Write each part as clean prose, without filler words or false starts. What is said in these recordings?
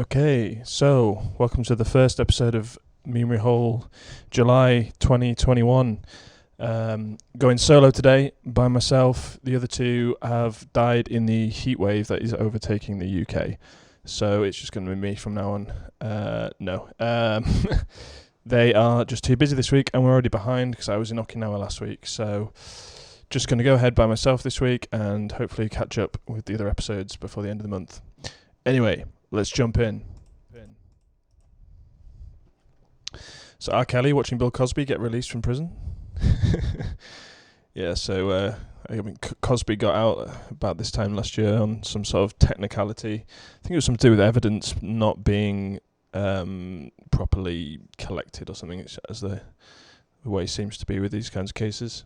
Okay, so welcome to the first episode of Memery Hole, July 2021. Going solo today by myself. The other two have died in the heat wave that is overtaking the UK. So it's just going to be me from now on. No. They are just too busy this week, and we're already behind because I was in Okinawa last week. So just going to go ahead by myself this week and hopefully catch up with the other episodes before the end of the month. Anyway, let's jump in. So R. Kelly watching Bill Cosby get released from prison. Yeah, so Cosby got out about this time last year on some sort of technicality. I think it was something to do with evidence not being properly collected or something, as the way it seems to be with these kinds of cases.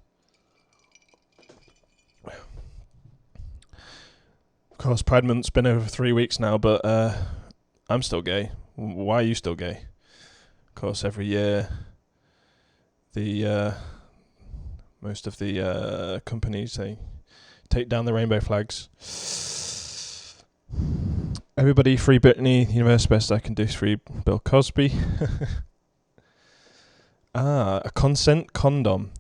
Of course, Pride Month's been over 3 weeks now, but I'm still gay. Why are you still gay? Of course, every year, most of the companies, they take down the rainbow flags. Everybody, free Britney. The universe best I can do is free Bill Cosby. A consent condom.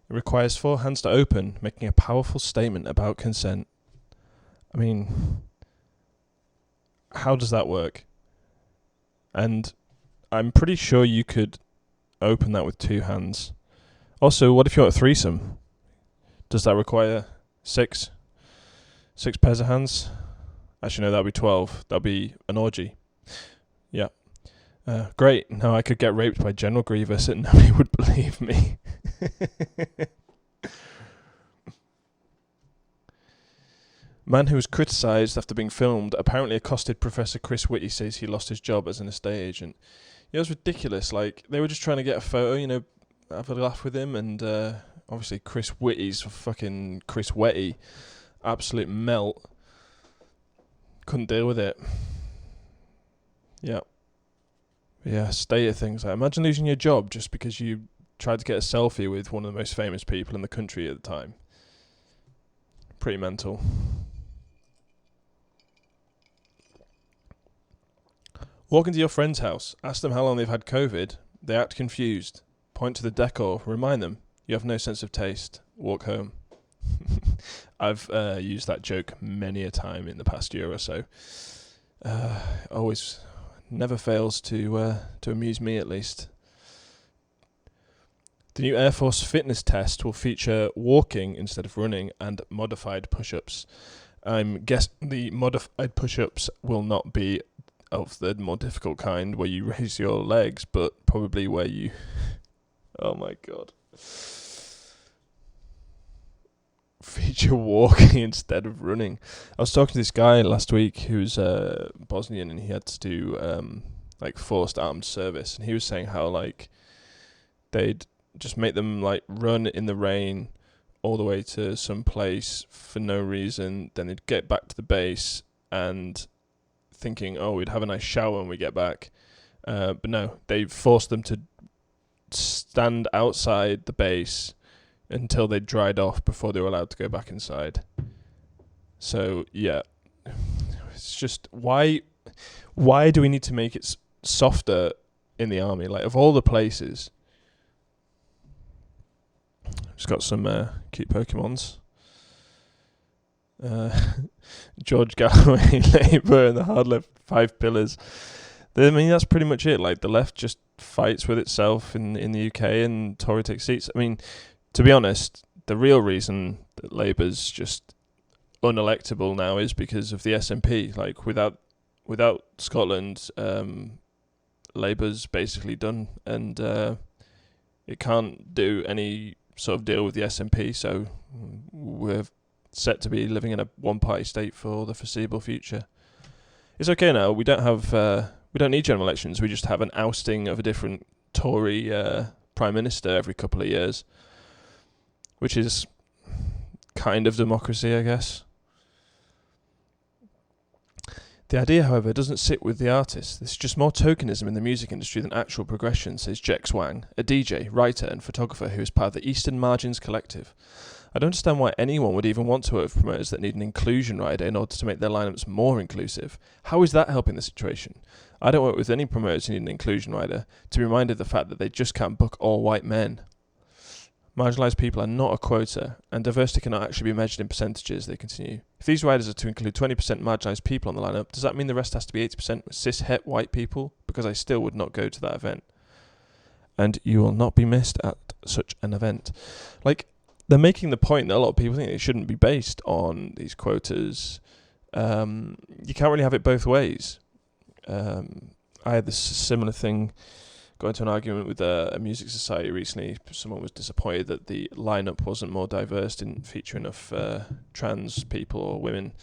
It requires 4 hands to open, making a powerful statement about consent. I mean, how does that work? And I'm pretty sure you could open that with 2 hands. Also, what if you want a threesome? Does that require 6 pairs of hands? Actually, no, that'd be 12. That'd be an orgy. Yeah. Great. Now I could get raped by General Grievous and nobody would believe me. Man who was criticised after being filmed apparently accosted Professor Chris Whitty, says he lost his job as an estate agent. Yeah, it was ridiculous. Like, they were just trying to get a photo, have a laugh with him, and obviously Chris Whitty's fucking Chris Wetty. Absolute melt. Couldn't deal with it. Yeah. Yeah, state of things. Like, imagine losing your job just because you tried to get a selfie with one of the most famous people in the country at the time. Pretty mental. Walk into your friend's house, ask them how long they've had COVID, they act confused, point to the decor, remind them you have no sense of taste, walk home. I've used that joke many a time in the past year or so. Always, never fails to amuse me at least. The new Air Force fitness test will feature walking instead of running and modified push-ups. I'm guessing the modified push-ups will not be of the more difficult kind where you raise your legs, but probably where you... Oh my god. Feature walking instead of running. I was talking to this guy last week who's Bosnian, and he had to do forced armed service, and he was saying how they'd just make them run in the rain all the way to some place for no reason, then they'd get back to the base and thinking, oh, we'd have a nice shower when we get back. But no, they forced them to stand outside the base until they dried off before they were allowed to go back inside. So, yeah. It's just, why do we need to make it softer in the army? Of all the places. Just got some cute Pokemons. George Galloway, Labour, and the hard left 5 pillars. I mean, that's pretty much it. The left just fights with itself in the UK, and Tory takes seats. I mean, to be honest, the real reason that Labour's just unelectable now is because of the SNP. Without Scotland, Labour's basically done, and it can't do any sort of deal with the SNP, so we're set to be living in a one-party state for the foreseeable future. It's okay now. We don't need general elections. We just have an ousting of a different Tory prime minister every couple of years, which is kind of democracy, I guess. The idea, however, doesn't sit with the artist. This is just more tokenism in the music industry than actual progression, says Jex Wang, a DJ, writer and photographer who is part of the Eastern Margins Collective. I don't understand why anyone would even want to work with promoters that need an inclusion rider in order to make their lineups more inclusive. How is that helping the situation? I don't work with any promoters who need an inclusion rider to be reminded of the fact that they just can't book all white men. Marginalised people are not a quota, and diversity cannot actually be measured in percentages, they continue. If these riders are to include 20% marginalised people on the lineup, does that mean the rest has to be 80% cis-het white people? Because I still would not go to that event. And you will not be missed at such an event. Like, they're making the point that a lot of people think it shouldn't be based on these quotas. You can't really have it both ways. I had this similar thing, got into an argument with a music society recently. Someone was disappointed that the lineup wasn't more diverse, didn't feature enough trans people or women.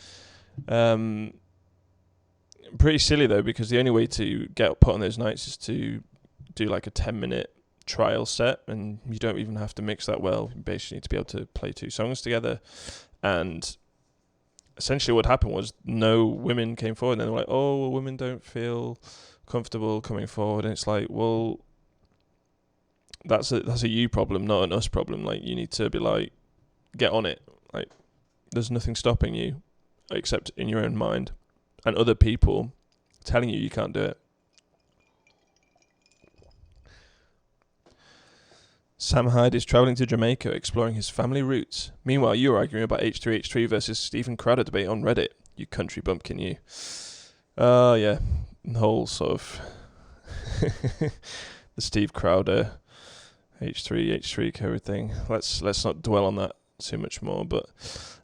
Pretty silly though, because the only way to get put on those nights is to do like a 10-minute trial set, and you don't even have to mix that well. You basically need to be able to play 2 songs together. And essentially what happened was no women came forward, and they were like, oh, well, women don't feel comfortable coming forward. And it's like, well, that's a you problem, not an us problem. Like, you need to be like, get on it. Like, there's nothing stopping you except in your own mind and other people telling you can't do it. Sam Hyde is travelling to Jamaica, exploring his family roots. Meanwhile, you're arguing about H3H3 versus Stephen Crowder debate on Reddit. You country bumpkin, you. Yeah. The whole sort of the Steve Crowder H3 COVID thing. Let's not dwell on that too much more. But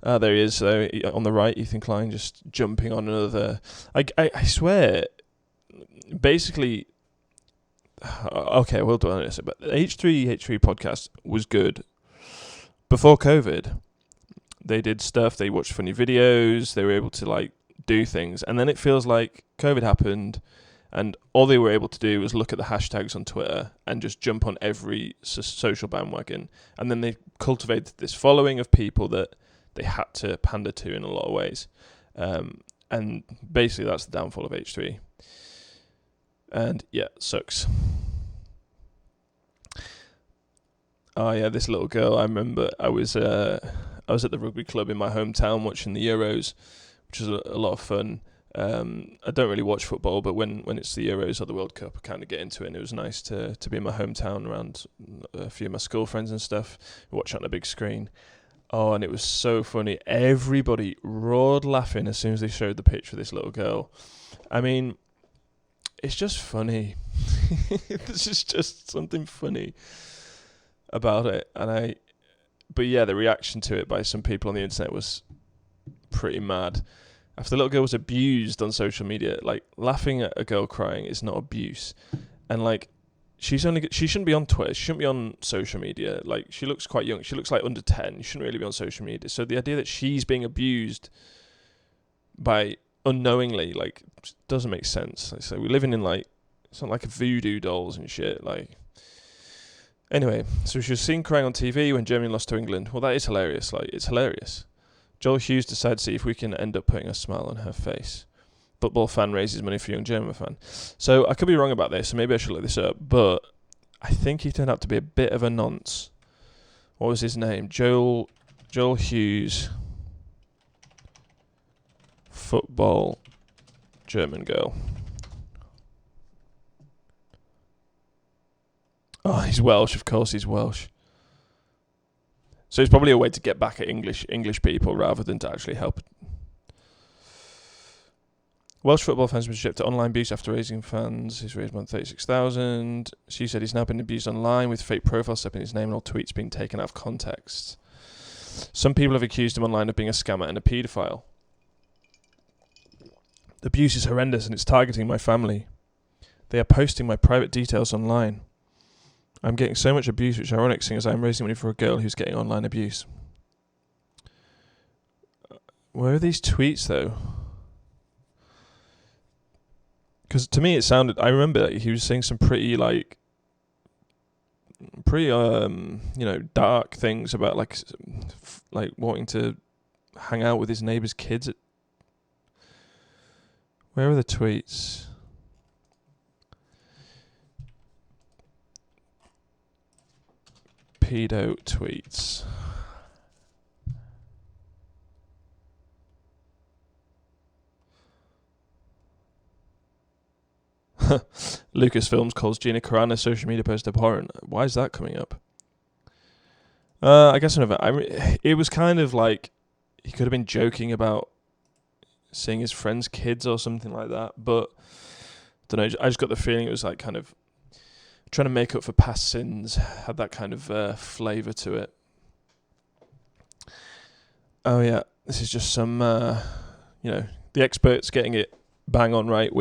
there he is, though, on the right, Ethan Klein, just jumping on another. I swear, basically. Okay, we'll dwell on this. But the H3H3 podcast was good before COVID. They did stuff. They watched funny videos. They were able to like do things, and then it feels like COVID happened, and all they were able to do was look at the hashtags on Twitter and just jump on every social bandwagon. And then they cultivated this following of people that they had to pander to in a lot of ways. And basically, that's the downfall of H3. And yeah, sucks. Oh yeah, this little girl. I remember I was at the rugby club in my hometown watching the Euros, which was a lot of fun. I don't really watch football, but when it's the Euros or the World Cup, I kind of get into it. And it was nice to be in my hometown around a few of my school friends and stuff, watch it on a big screen. Oh, and it was so funny. Everybody roared laughing as soon as they showed the picture of this little girl. I mean, it's just funny. This is just something funny about it. But yeah, the reaction to it by some people on the internet was pretty mad. After the little girl was abused on social media, like, laughing at a girl crying is not abuse. And like, she shouldn't be on Twitter. She shouldn't be on social media. Like, she looks quite young. She looks like under 10. She shouldn't really be on social media. So the idea that she's being abused by unknowingly, like, doesn't make sense. Like, so we're living in like, it's not like voodoo dolls and shit. Like, anyway, so she was seen crying on TV when Germany lost to England. Well, that is hilarious. Like, it's hilarious. Joel Hughes decided to see if we can end up putting a smile on her face. Football fan raises money for young German fan. So I could be wrong about this, so maybe I should look this up. But I think he turned out to be a bit of a nonce. What was his name? Joel Hughes. Football German girl. Oh, he's Welsh. Of course he's Welsh. So it's probably a way to get back at English people rather than to actually help. Welsh football fans have been shipped to online abuse after raising funds. He's raised more than 36,000. She said he's now been abused online with fake profiles stepping his name and all tweets being taken out of context. Some people have accused him online of being a scammer and a paedophile. The abuse is horrendous and it's targeting my family. They are posting my private details online. I'm getting so much abuse, which is ironic, seeing as I'm raising money for a girl who's getting online abuse. Where are these tweets, though? Because to me it sounded, I remember that he was saying some pretty dark things about like wanting to hang out with his neighbour's kids. Where are the tweets? Pedo tweets. Lucasfilms calls Gina Carano's social media post abhorrent. Why is that coming up? I guess it was kind of like he could have been joking about seeing his friends' kids or something like that, but I don't know. I just got the feeling it was like kind of trying to make up for past sins, had that kind of flavour to it. Oh yeah, this is just some, the experts getting it bang on right.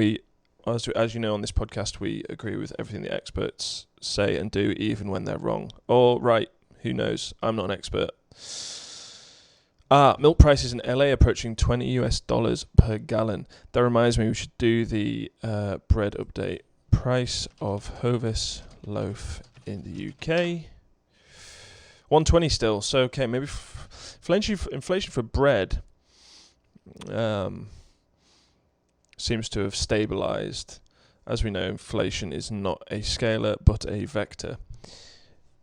As you know, on this podcast, we agree with everything the experts say and do, even when they're wrong. Or right, who knows? I'm not an expert. Milk prices in LA approaching $20 per gallon. That reminds me, we should do the bread update. Price of Hovis loaf in the UK. 120 still. So okay, maybe inflation for bread seems to have stabilised. As we know, inflation is not a scalar but a vector.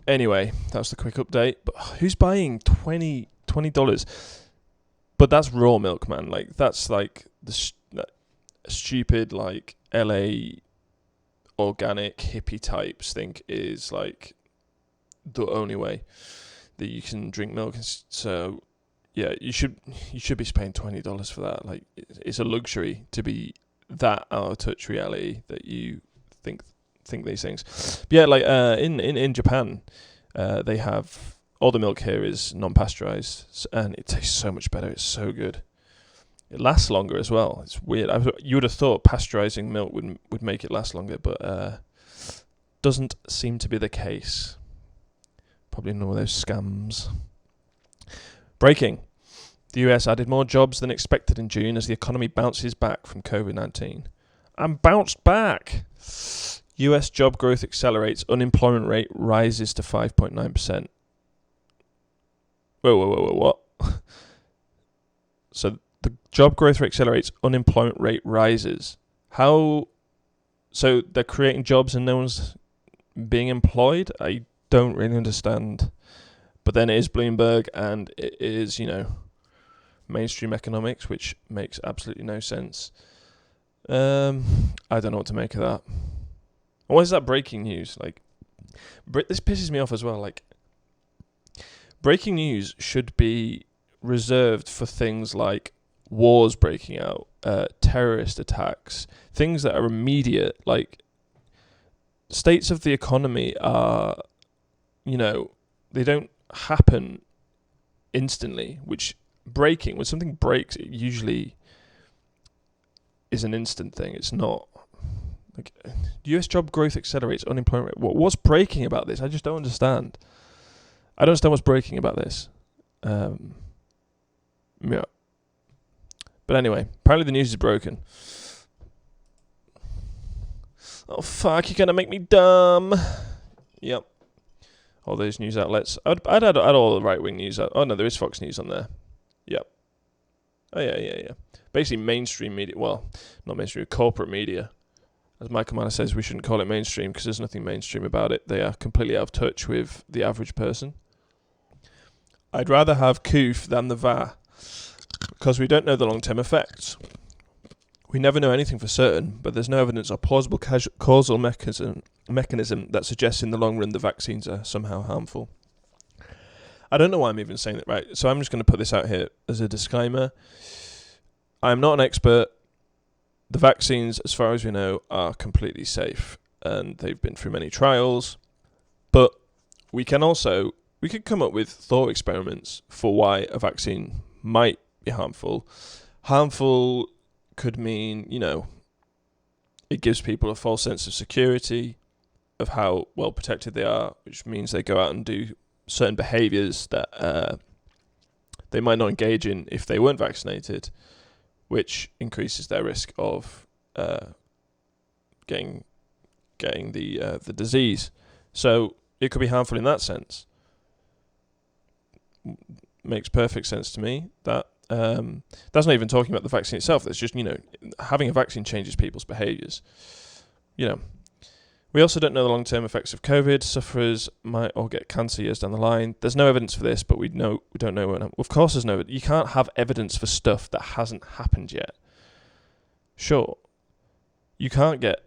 Anyway, that's the quick update. But who's buying $20? But that's raw milk, man. Like that's like the stupid like LA organic hippie types think is like the only way that you can drink milk. So yeah, you should be paying $20 for that. Like it's a luxury to be that out of touch reality that you think these things. But yeah, like in Japan, they have all the milk here is non-pasteurized, and it tastes so much better. It's so good. It lasts longer as well. It's weird. You would have thought pasteurizing milk would make it last longer, but doesn't seem to be the case. Probably none of those scams. Breaking. The US added more jobs than expected in June as the economy bounces back from COVID-19. And bounced back. US job growth accelerates. Unemployment rate rises to 5.9%. Whoa, what? So the job growth rate accelerates. Unemployment rate rises. How? So they're creating jobs and no one's being employed? I don't really understand. But then it is Bloomberg and it is, mainstream economics, which makes absolutely no sense. I don't know what to make of that. Why is that breaking news? Like, this pisses me off as well. Like, breaking news should be reserved for things like wars breaking out, terrorist attacks, things that are immediate. Like, states of the economy are, they don't happen instantly, which breaking, when something breaks, it usually is an instant thing. It's not like US job growth accelerates, unemployment rate. What's breaking about this? I just don't understand. I don't understand what's breaking about this. Yeah. But anyway, apparently the news is broken. Oh fuck, you're gonna make me dumb. Yep. All those news outlets. I'd add all the right-wing news. Oh no, there is Fox News on there. Yep. Oh yeah. Basically mainstream media. Well, not mainstream, corporate media. As Michael Mann says, we shouldn't call it mainstream because there's nothing mainstream about it. They are completely out of touch with the average person. I'd rather have COOF than the VAR because we don't know the long-term effects. We never know anything for certain, but there's no evidence or plausible causal mechanism that suggests in the long run the vaccines are somehow harmful. I don't know why I'm even saying that, right? So I'm just going to put this out here as a disclaimer. I'm not an expert. The vaccines, as far as we know, are completely safe, and they've been through many trials. But we could come up with thought experiments for why a vaccine might be harmful. Harmful could mean, it gives people a false sense of security, of how well protected they are, which means they go out and do certain behaviours that they might not engage in if they weren't vaccinated, which increases their risk of getting the disease. So it could be harmful in that sense. Makes perfect sense to me. That that's not even talking about the vaccine itself. That's just having a vaccine changes people's behaviours. We also don't know the long-term effects of COVID. Sufferers might all get cancer years down the line. There's no evidence for this, but we don't know. Of course there's no. You can't have evidence for stuff that hasn't happened yet. Sure. You can't get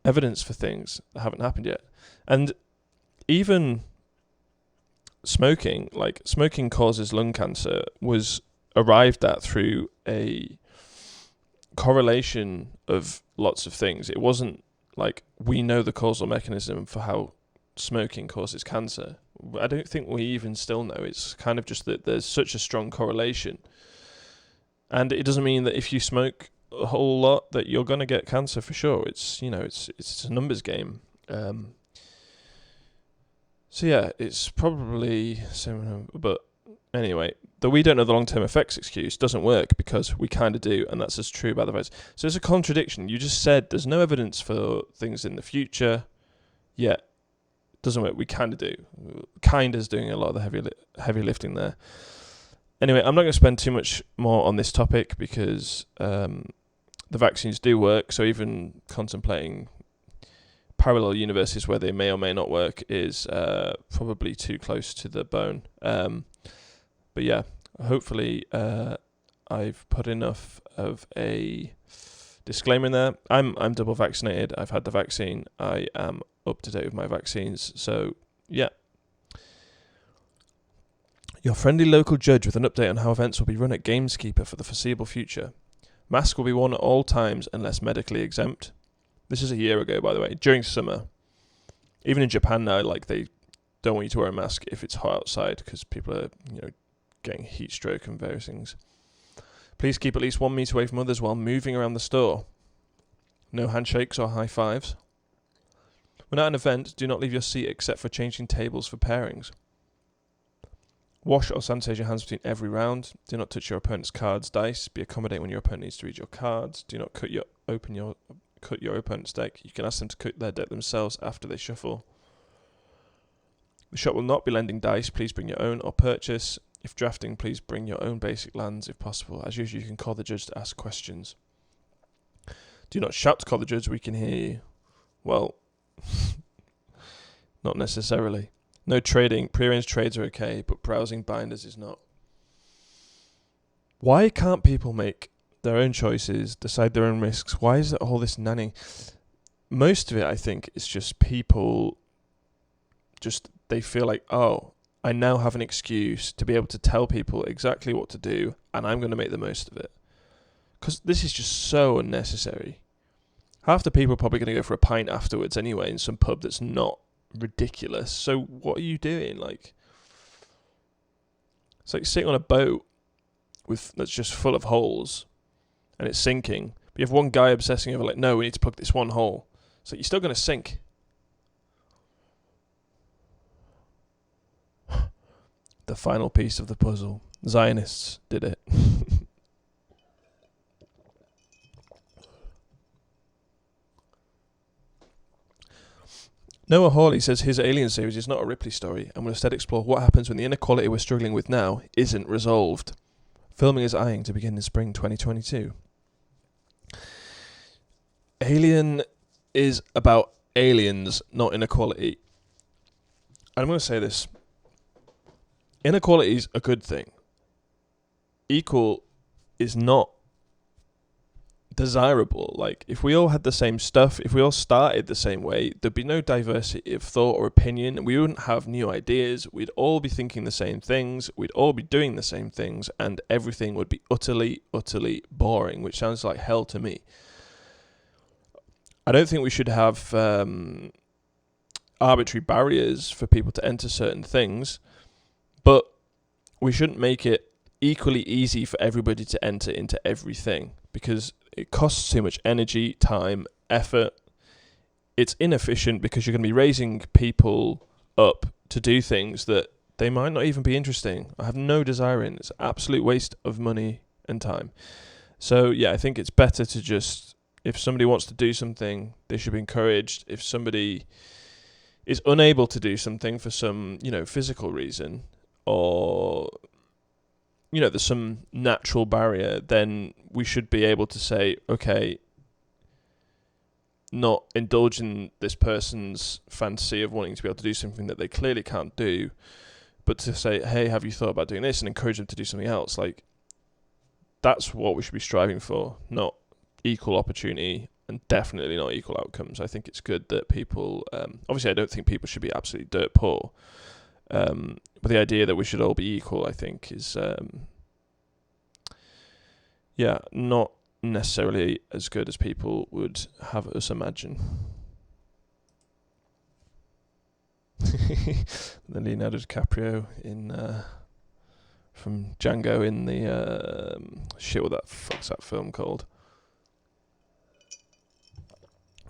evidence for things that haven't happened yet. And even smoking causes lung cancer was arrived at through a correlation of lots of things. It wasn't like we know the causal mechanism for how smoking causes cancer. I don't think we even still know. It's kind of just that there's such a strong correlation. And it doesn't mean that if you smoke a whole lot that you're going to get cancer for sure. It's, you know, it's a numbers game. So yeah, it's probably similar, but anyway, the we don't know the long-term effects excuse doesn't work because we kind of do, and that's as true about the virus. So it's a contradiction. You just said there's no evidence for things in the future, yet it doesn't work. We kind of do. Kind is doing a lot of the heavy lifting there. Anyway, I'm not going to spend too much more on this topic because the vaccines do work, so even contemplating parallel universes where they may or may not work is probably too close to the bone. But yeah, hopefully I've put enough of a disclaimer in there. I'm double vaccinated. I've had the vaccine. I am up to date with my vaccines. So yeah. Your friendly local judge with an update on how events will be run at Gameskeeper for the foreseeable future. Mask will be worn at all times unless medically exempt. This is a year ago, by the way, during summer. Even in Japan now, like, they don't want you to wear a mask if it's hot outside because people are, you know, getting heat stroke and various things. Please keep at least 1 meter away from others while moving around the store. No handshakes or high fives. When at an event, do not leave your seat except for changing tables for pairings. Wash or sanitize your hands between every round. Do not touch your opponent's cards, dice. Be accommodating when your opponent needs to read your cards. Do not cut your opponent's deck. You can ask them to cut their deck themselves after they shuffle. The shop will not be lending dice. Please bring your own or purchase. If drafting, please bring your own basic lands if possible. As usual, you can call the judge to ask questions. Do not shout to call the judge. We can hear you. Well, not necessarily. No trading. Prearranged trades are okay, but browsing binders is not. Why can't people make their own choices, decide their own risks? Why is there all this nannying? Most of it, I think, is just people they feel like, oh, I now have an excuse to be able to tell people exactly what to do, and I'm going to make the most of it. Because this is just so unnecessary. Half the people are probably going to go for a pint afterwards anyway in some pub that's not ridiculous. So what are you doing? Like, it's like sitting on a boat that's just full of holes and it's sinking. But you have one guy obsessing over, like, no, we need to plug this one hole. So you're still going to sink. The final piece of the puzzle. Zionists did it. Noah Hawley says his Alien series is not a Ripley story and will instead explore what happens when the inequality we're struggling with now isn't resolved. Filming is eyeing to begin in spring 2022. Alien is about aliens, not inequality. And I'm going to say this. Inequality is a good thing. Equal is not desirable. Like, if we all had the same stuff, if we all started the same way, there'd be no diversity of thought or opinion. We wouldn't have new ideas. We'd all be thinking the same things. We'd all be doing the same things, and everything would be utterly, utterly boring, which sounds like hell to me. I don't think we should have arbitrary barriers for people to enter certain things, but we shouldn't make it equally easy for everybody to enter into everything because it costs too much energy, time, effort. It's inefficient because you're going to be raising people up to do things that they might not even be interesting. I have no desire in. It's an absolute waste of money and time. So yeah, I think it's better to just, if somebody wants to do something, they should be encouraged. If somebody is unable to do something for some, physical reason, or there's some natural barrier, then we should be able to say, okay, not indulge in this person's fantasy of wanting to be able to do something that they clearly can't do, but to say, hey, have you thought about doing this, and encourage them to do something else. Like, that's what we should be striving for, not equal opportunity and definitely not equal outcomes. I think it's good that people, obviously I don't think people should be absolutely dirt poor, but the idea that we should all be equal, I think, is, not necessarily as good as people would have us imagine. The Leonardo DiCaprio from Django in the what the fuck's that film called?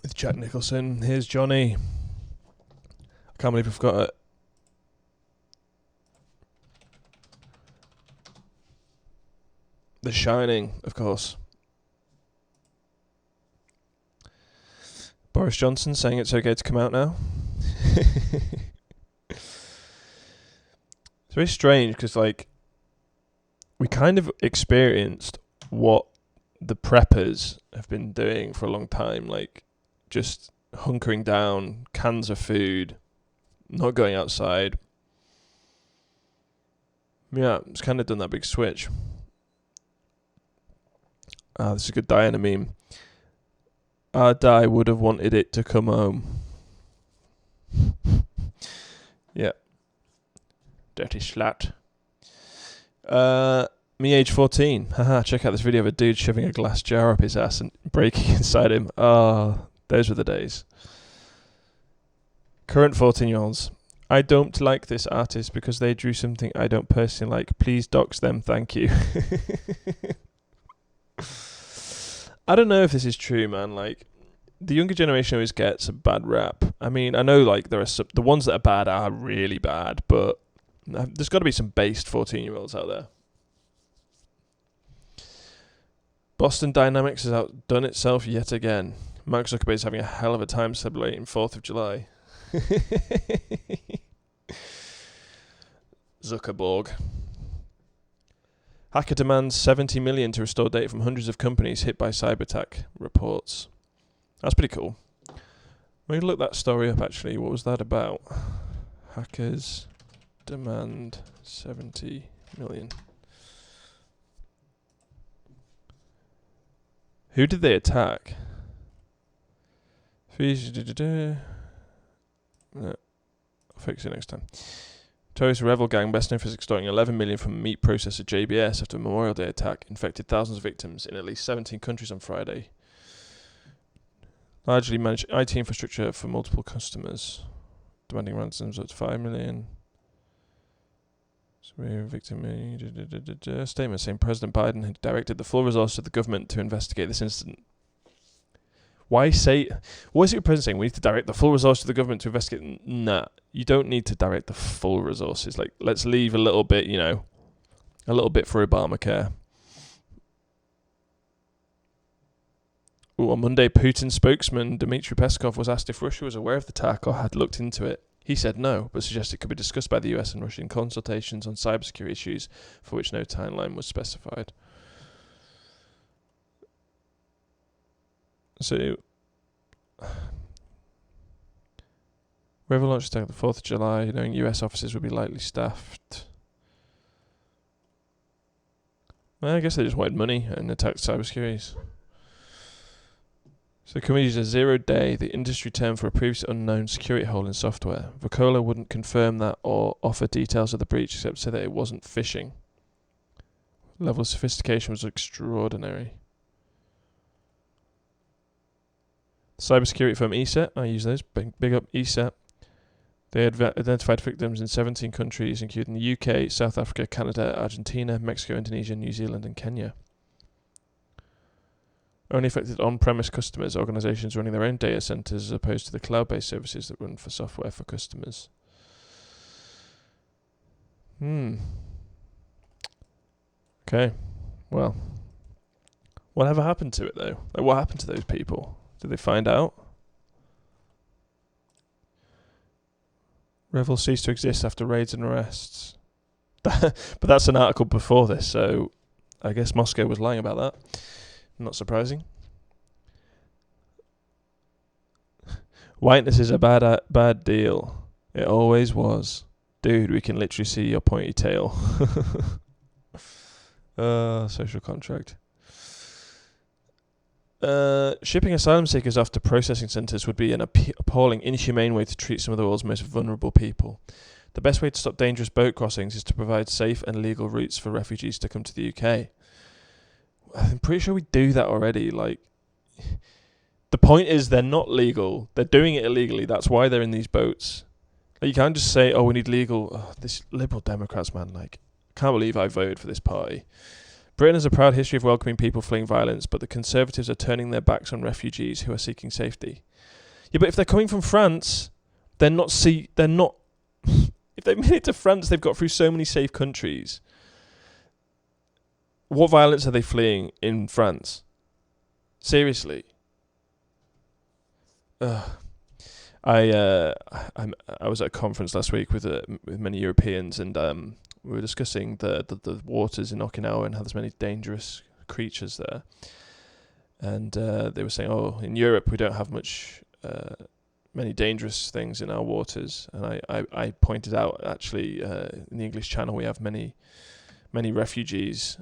With Jack Nicholson. Here's Johnny. I can't believe I forgot it. The Shining, of course. Boris Johnson saying it's okay to come out now. It's very strange because, like, we kind of experienced what the preppers have been doing for a long time, like just hunkering down, cans of food, not going outside. Yeah, it's kind of done that big switch. This is a good Diana meme. Our Di would have wanted it to come home. Yeah. Dirty slut. Me age 14. Haha, check out this video of a dude shoving a glass jar up his ass and breaking inside him. Those were the days. Current 14-year-olds. I don't like this artist because they drew something I don't personally like. Please dox them, thank you. I don't know if this is true, man. Like, the younger generation always gets a bad rap. I mean, I know, like, there are some, the ones that are bad are really bad, but there's got to be some based 14-year-olds out there. Boston Dynamics has outdone itself yet again. Mark Zuckerberg is having a hell of a time celebrating 4th of July. Zuckerberg. Hacker demands $70 million to restore data from hundreds of companies hit by cyber attack, reports. That's pretty cool. We can look that story up, actually. What was that about? Hackers demand $70 million. Who did they attack? No, I'll fix it next time. Terrorist Revel Gang, best known for extorting $11 million from meat processor JBS after a Memorial Day attack, infected thousands of victims in at least 17 countries on Friday. Largely managed IT infrastructure for multiple customers, demanding ransoms up to $5 million. Statement saying President Biden had directed the full resources of the government to investigate this incident. Why say... What is it your president saying? We need to direct the full resources of the government to investigate... Nah, you don't need to direct the full resources. Like, let's leave a little bit, you know, a little bit for Obamacare. Ooh, on Monday, Putin's spokesman, Dmitry Peskov, was asked if Russia was aware of the attack or had looked into it. He said no, but suggested it could be discussed by the US and Russia in consultations on cybersecurity issues for which no timeline was specified. So, Revel launched attack on the 4th of July, knowing US offices would be lightly staffed. Well, I guess they just wanted money and attacked cybersecurity. So the company used a 0-day, the industry term for a previously unknown security hole in software. Vocola wouldn't confirm that or offer details of the breach except say that it wasn't phishing. The level of sophistication was extraordinary. Cybersecurity firm ESET, I use those, big up ESET. They identified victims in 17 countries, including the UK, South Africa, Canada, Argentina, Mexico, Indonesia, New Zealand, and Kenya. Only affected on-premise customers, organizations running their own data centers as opposed to the cloud-based services that run for software for customers. Okay, well, whatever happened to it though? Like, what happened to those people? Did they find out? Revel ceased to exist after raids and arrests. But that's an article before this, so I guess Moscow was lying about that. Not surprising. Whiteness is a bad deal. It always was. Dude, we can literally see your pointy tail. Social contract. Shipping asylum seekers off to processing centres would be an appalling, inhumane way to treat some of the world's most vulnerable people. The best way to stop dangerous boat crossings is to provide safe and legal routes for refugees to come to the UK. I'm pretty sure we do that already. Like, the point is they're not legal. They're doing it illegally. That's why they're in these boats. Like, you can't just say, oh, we need legal. Oh, this Liberal Democrats, man. Like, can't believe I voted for this party. Britain has a proud history of welcoming people fleeing violence, but the Conservatives are turning their backs on refugees who are seeking safety. Yeah, but if they're coming from France, they're not. If they've made it to France, they've got through so many safe countries. What violence are they fleeing in France? Seriously. I was at a conference last week with many Europeans, and we were discussing the waters in Okinawa and how there's many dangerous creatures there. And they were saying, oh, in Europe we don't have many dangerous things in our waters. And I pointed out, actually, in the English Channel we have many refugees.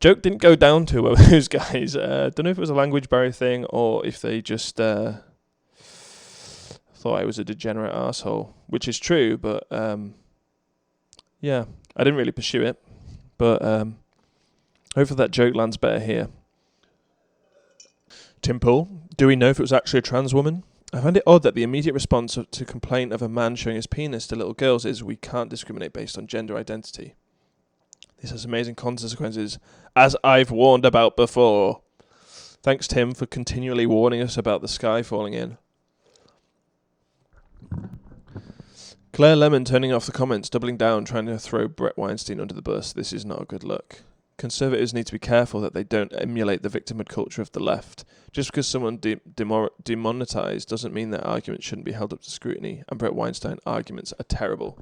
Joke didn't go down too well with those guys. Don't know if it was a language barrier thing or if they just thought I was a degenerate asshole, which is true, but yeah, I didn't really pursue it. But hopefully that joke lands better here. Tim Pool, do we know if it was actually a trans woman? I find it odd that the immediate response to complaint of a man showing his penis to little girls is we can't discriminate based on gender identity. This has amazing consequences, as I've warned about before. Thanks, Tim, for continually warning us about the sky falling in. Claire Lemon turning off the comments, doubling down, trying to throw Brett Weinstein under the bus. This is not a good look. Conservatives need to be careful that they don't emulate the victimhood culture of the left. Just because someone demonetized doesn't mean their arguments shouldn't be held up to scrutiny, and Brett Weinstein arguments are terrible.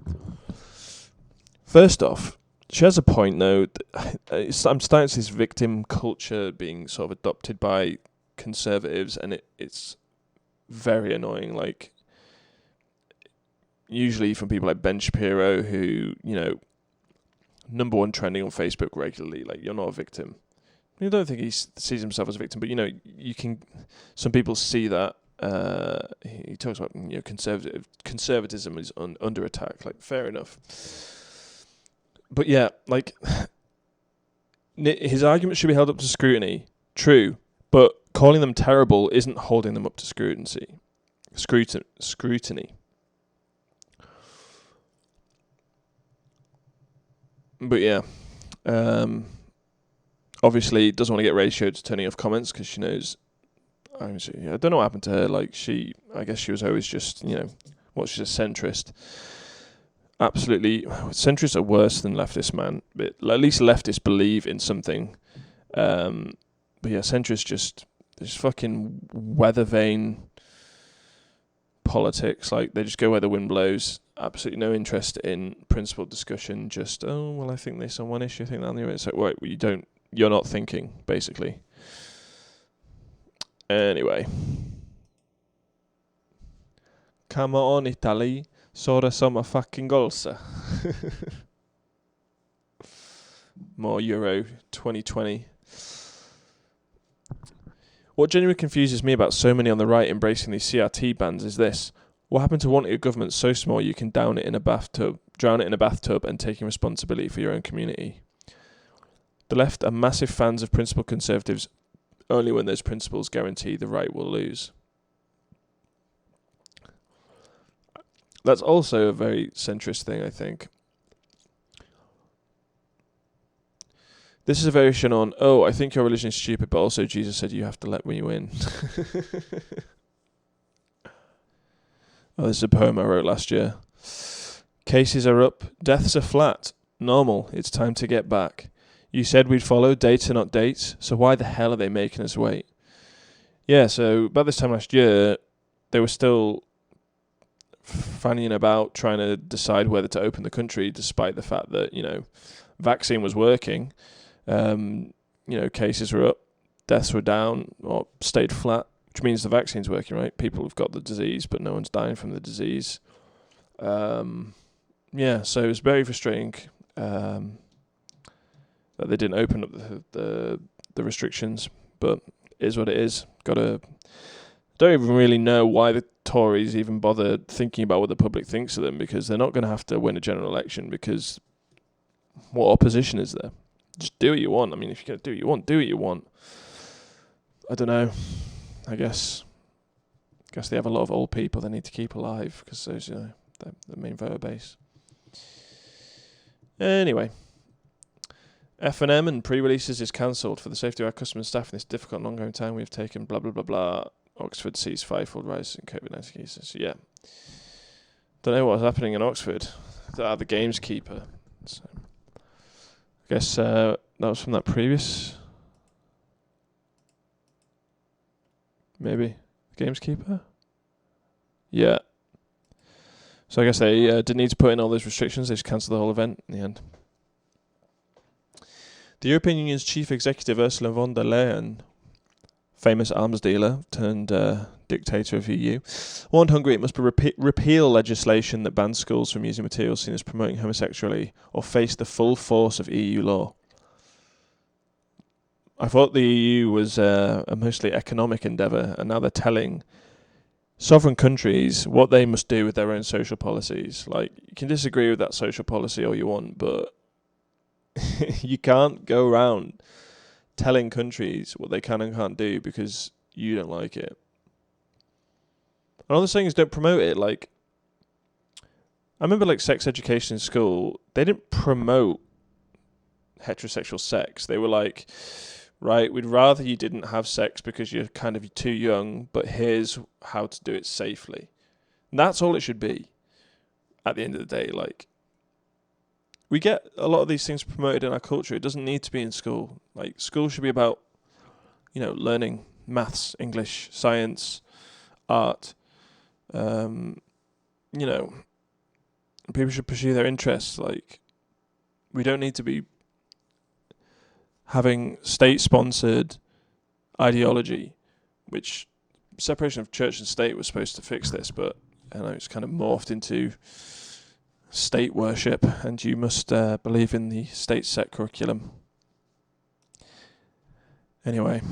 First off, she has a point, though. I'm starting to see this victim culture being sort of adopted by conservatives, and it's very annoying. Like, usually from people like Ben Shapiro, who, number one trending on Facebook regularly. Like, you're not a victim. I don't think he sees himself as a victim, but you can. Some people see that. He talks about conservatism is under attack. Like, fair enough. But yeah, like, his argument should be held up to scrutiny. True, but calling them terrible isn't holding them up to scrutiny. But yeah, obviously doesn't want to get ratioed to turning off comments because she knows. I don't know what happened to her. Like, I guess she was always just, she's a centrist. Absolutely, centrists are worse than leftists, man. But at least leftists believe in something. But yeah, centrists just fucking weather vane politics. Like, they just go where the wind blows. Absolutely no interest in principled discussion. Just, oh, well, I think this on one issue, I think that on the other. It's like, wait, you're not thinking, basically. Anyway. Come on, Italy. Sora some fucking golsa. More Euro 2020. What genuinely confuses me about so many on the right embracing these CRT bans is this. What happened to wanting a government so small you can drown it in a bathtub, and taking responsibility for your own community? The left are massive fans of principled conservatives only when those principles guarantee the right will lose. That's also a very centrist thing, I think. This is a variation on, oh, I think your religion is stupid, but also Jesus said you have to let me win. Oh, this is a poem I wrote last year. Cases are up, deaths are flat. Normal, it's time to get back. You said we'd follow, dates are not dates, so why the hell are they making us wait? Yeah, so about this time last year, they were still fannying about trying to decide whether to open the country, despite the fact that, vaccine was working. Cases were up, deaths were down, or stayed flat, which means the vaccine's working, right? People have got the disease, but no one's dying from the disease. So it was very frustrating that they didn't open up the restrictions. But it is what it is. Don't even really know why the Tories even bother thinking about what the public thinks of them, because they're not going to have to win a general election, because what opposition is there? Just do what you want. I mean, if you're going to do what you want, do what you want. I don't know. I guess they have a lot of old people they need to keep alive, because those, the main voter base. Anyway, F&M and pre-releases is cancelled for the safety of our customers and staff in this difficult and ongoing time. We have taken blah, blah, blah, blah. Oxford sees fivefold rise in COVID-19 cases. Yeah. Don't know what's happening in Oxford. They are the gameskeeper. So, I guess that was from that previous... Maybe. Gameskeeper? Yeah. So I guess they didn't need to put in all those restrictions. They just cancelled the whole event in the end. The European Union's chief executive, Ursula von der Leyen, famous arms dealer turned dictator of EU, warned Hungary it must repeal legislation that bans schools from using materials seen as promoting homosexuality or face the full force of EU law. I thought the EU was a mostly economic endeavour, and now they're telling sovereign countries what they must do with their own social policies. Like, you can disagree with that social policy all you want, but you can't go around telling countries what they can and can't do because you don't like it. Another thing is, don't promote it. Like, I remember sex education in school, they didn't promote heterosexual sex. They were like, right, we'd rather you didn't have sex because you're kind of too young, but here's how to do it safely. And that's all it should be at the end of the day. Like, we get a lot of these things promoted in our culture. It doesn't need to be in school. Like, school should be about, learning maths, English, science, art. People should pursue their interests. Like, we don't need to be having state-sponsored ideology, which separation of church and state was supposed to fix this, but it's kind of morphed into state worship, and you must believe in the state set curriculum. Anyway,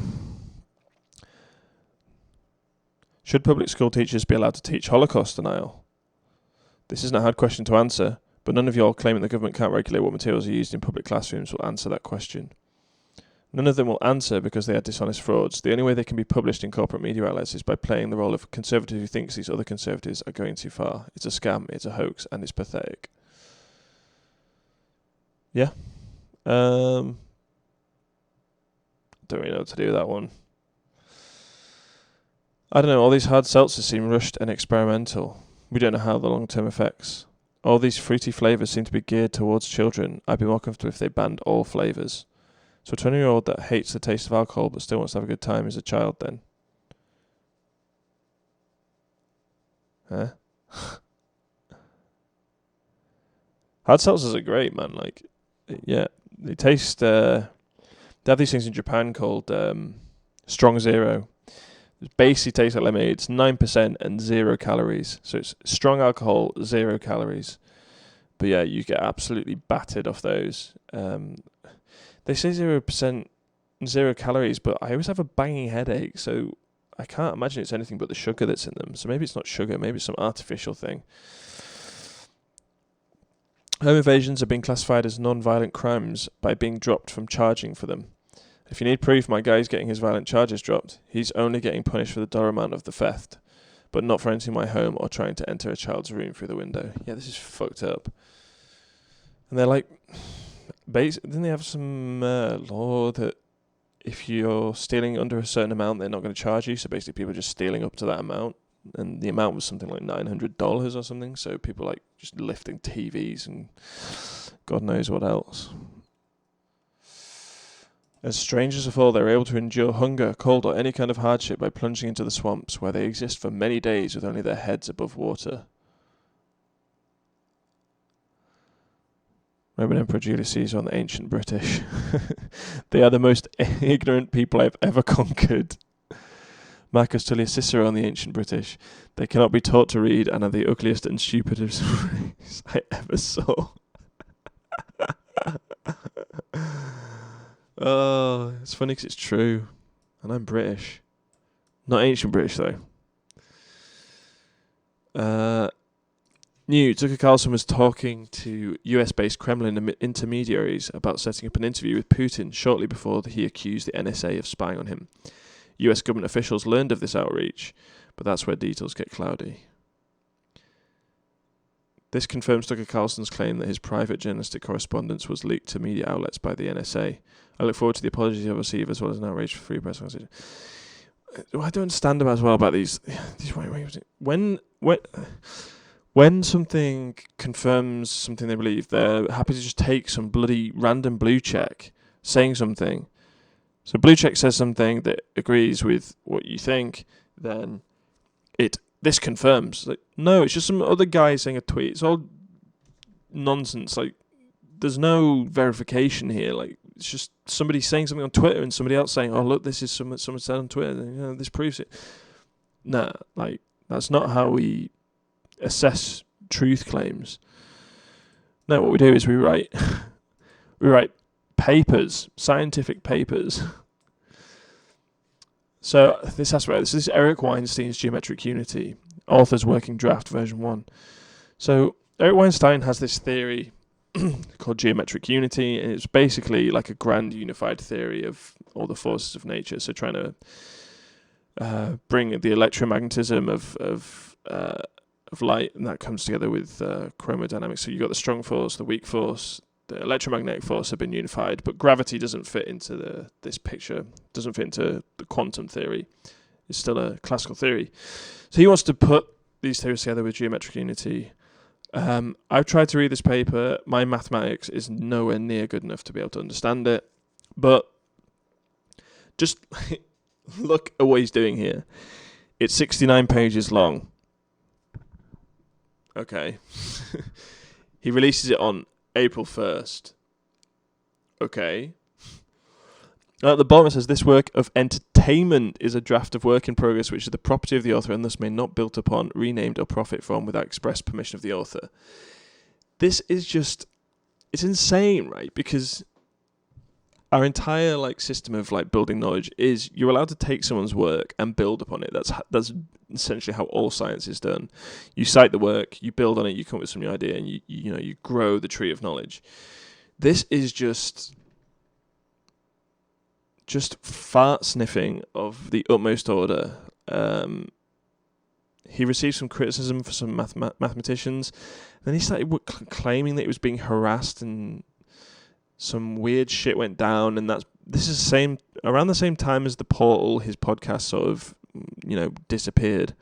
should public school teachers be allowed to teach Holocaust denial? This isn't a hard question to answer, but none of you all claiming the government can't regulate what materials are used in public classrooms will answer that question. None of them will answer because they are dishonest frauds. The only way they can be published in corporate media outlets is by playing the role of a conservative who thinks these other conservatives are going too far. It's a scam, it's a hoax, and it's pathetic. Yeah. Don't really know what to do with that one. I don't know, all these hard seltzers seem rushed and experimental. We don't know how the long-term effects. All these fruity flavours seem to be geared towards children. I'd be more comfortable if they banned all flavours. So a 20-year-old that hates the taste of alcohol but still wants to have a good time is a child then? Huh? Hard seltzers are great, man. Like, yeah, they taste... they have these things in Japan called Strong Zero. It basically tastes like lemonade. It's 9% and 0 calories. So it's strong alcohol, 0 calories. But yeah, you get absolutely battered off those. They say 0%, 0 calories, but I always have a banging headache, so I can't imagine it's anything but the sugar that's in them. So maybe it's not sugar, maybe it's some artificial thing. Home invasions are being classified as non-violent crimes by being dropped from charging for them. If you need proof my guy's getting his violent charges dropped, he's only getting punished for the dollar amount of the theft, but not for entering my home or trying to enter a child's room through the window. Yeah, this is fucked up. And they're like... Didn't they have some law that if you're stealing under a certain amount, they're not going to charge you? So basically people are just stealing up to that amount. And the amount was something like $900 or something. So people like just lifting TVs and God knows what else. As strangers of all, they're able to endure hunger, cold, or any kind of hardship by plunging into the swamps, where they exist for many days with only their heads above water. Roman Emperor Julius Caesar on the ancient British. They are the most ignorant people I've ever conquered. Marcus Tullius Cicero on the ancient British. They cannot be taught to read and are the ugliest and stupidest race I ever saw. Oh, it's funny because it's true. And I'm British. Not ancient British, though. New, Tucker Carlson was talking to US-based Kremlin intermediaries about setting up an interview with Putin shortly before he accused the NSA of spying on him. US government officials learned of this outreach, but that's where details get cloudy. This confirms Tucker Carlson's claim that his private journalistic correspondence was leaked to media outlets by the NSA. I look forward to the apologies I've received as well as an outrage for free press. I don't understand as well about these when something confirms something they believe, they're happy to just take some bloody random blue check saying something. So blue check says something that agrees with what you think, then this confirms. Like, no, it's just some other guy saying a tweet. It's all nonsense. Like, there's no verification here. Like, it's just somebody saying something on Twitter and somebody else saying, "Oh, look, this is someone said on Twitter. You know, this proves it." Nah, like that's not how we assess truth claims. No, what we do is we write papers, scientific papers. So this is Eric Weinstein's Geometric Unity, author's working draft version 1. So Eric Weinstein has this theory called geometric unity, and it's basically like a grand unified theory of all the forces of nature. So trying to bring the electromagnetism of light, and that comes together with chromodynamics. So you've got the strong force, the weak force, the electromagnetic force have been unified, but gravity doesn't fit into this picture, doesn't fit into the quantum theory. It's still a classical theory. So he wants to put these theories together with geometric unity. I've tried to read this paper. My mathematics is nowhere near good enough to be able to understand it, but just look at what he's doing here. It's 69 pages long. Okay. He releases it on April 1st. Okay. At the bottom it says, this work of entertainment is a draft of work in progress which is the property of the author and thus may not built upon, renamed or profit from without express permission of the author. This is just, it's insane, right? Because our entire system of building knowledge is you're allowed to take someone's work and build upon it. That's essentially how all science is done. You cite the work, you build on it, you come up with some new idea, and you grow the tree of knowledge. This is just fart sniffing of the utmost order. He received some criticism for some mathematicians. Then he started claiming that he was being harassed and some weird shit went down. And this is around the same time as The Portal, his podcast sort of, disappeared.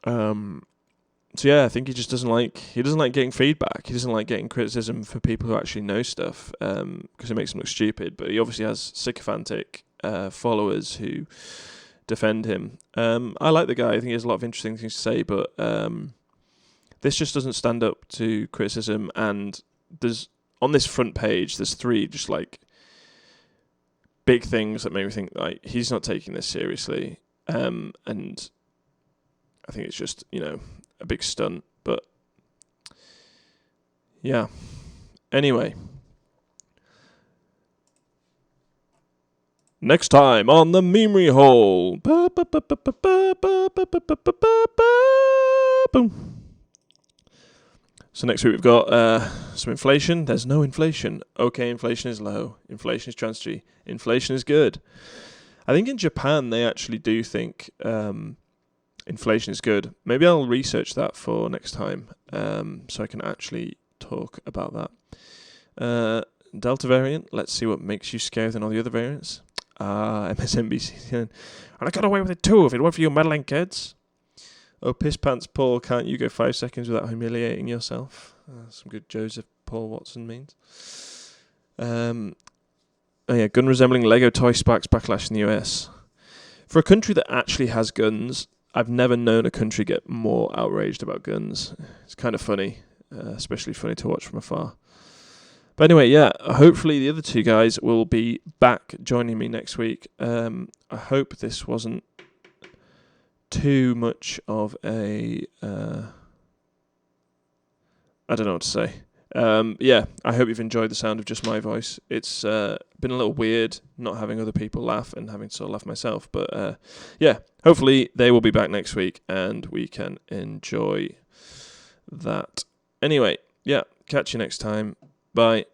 So yeah, I think he just doesn't like getting feedback. He doesn't like getting criticism for people who actually know stuff, because it makes him look stupid. But he obviously has sycophantic followers who defend him. I like the guy. I think he has a lot of interesting things to say, but this just doesn't stand up to criticism. And on this front page, there's 3 just big things that make me think he's not taking this seriously. And I think it's just a big stunt, but yeah. Anyway, next time on the Memery Hole. So next week we've got some inflation. There's no inflation. Okay, inflation is low. Inflation is transitory. Inflation is good. I think in Japan they actually do think inflation is good. Maybe I'll research that for next time, so I can actually talk about that. Delta variant. Let's see what makes you scarier than all the other variants. MSNBC. And I got away with it too if it weren't for you meddling kids. Oh, piss pants Paul, can't you go 5 seconds without humiliating yourself? Some good Joseph Paul Watson memes. Gun resembling Lego toy sparks backlash in the US. For a country that actually has guns, I've never known a country get more outraged about guns. It's kind of funny, especially funny to watch from afar. But anyway, yeah, hopefully the other 2 guys will be back joining me next week. I hope this wasn't too much of a... I don't know what to say. Yeah, I hope you've enjoyed the sound of just my voice. It's been a little weird not having other people laugh and having to sort of laugh myself. But yeah, hopefully they will be back next week and we can enjoy that. Anyway, yeah, catch you next time. Bye.